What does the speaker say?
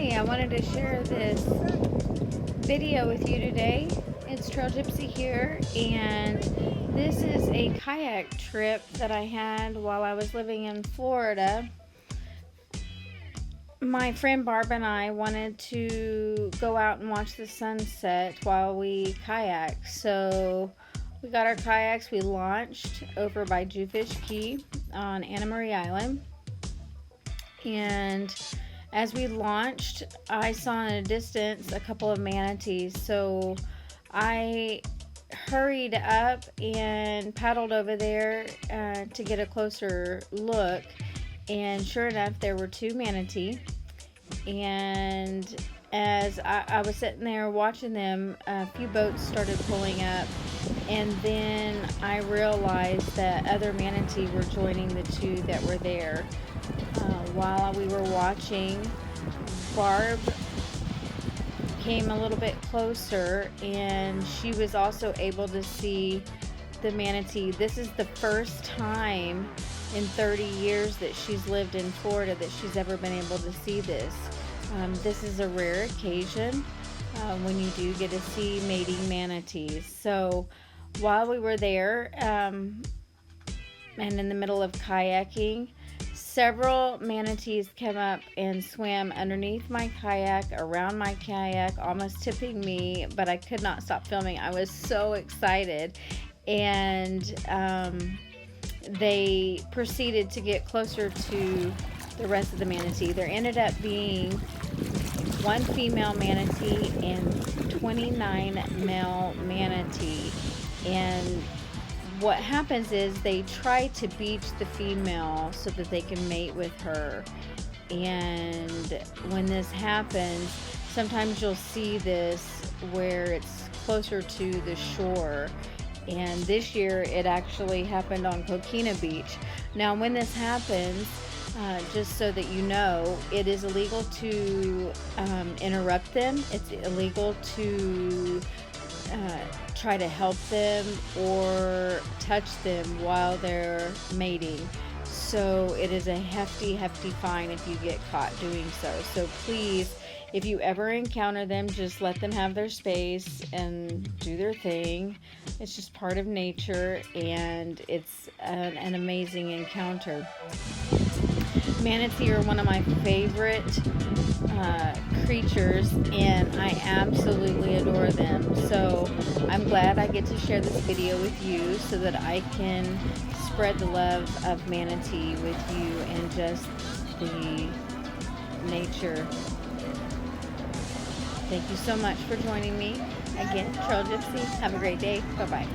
Hi, I wanted to share this video with you today. It's Trail Gypsy here, and this is a kayak trip that I had while I was living in Florida. My friend Barb and I wanted to go out and watch the sunset while we kayak. So we got our kayaks, we launched over by Jewfish Key on Anna Marie Island. And as we launched, I saw in a distance a couple of manatees, so I hurried up and paddled over there to get a closer look, and sure enough, there were two manatee. And as I was sitting there watching them, a few boats started pulling up, and then I realized that other manatee were joining the two that were there. While we were watching, Barb came a little bit closer, and she was also able to see the manatee. This is the first time in 30 years that she's lived in Florida that she's ever been able to see this. This is a rare occasion when you do get to see mating manatees. So while we were there and in the middle of kayaking, several manatees came up and swam underneath my kayak, around my kayak, almost tipping me, but I could not stop filming. I was so excited. And they proceeded to get closer to the rest of the manatee. There ended up being one female manatee and 29 male manatee. And what happens is they try to beach the female so that they can mate with her. And when this happens, sometimes you'll see this where it's closer to the shore. And this year it actually happened on Coquina Beach. Now when this happens, just so that you know, it is illegal to interrupt them. It's illegal to try to help them or touch them while they're mating. So it is a hefty fine if you get caught doing so. So please, if you ever encounter them, just let them have their space and do their thing. It's just part of nature, and it's an amazing encounter. Manatee are one of my favorite creatures, and I absolutely adore them. So I'm glad I get to share this video with you so that I can spread the love of manatee with you and just the nature. Thank you so much for joining me. Again, Trail Gypsy. Have a great day. Bye-bye.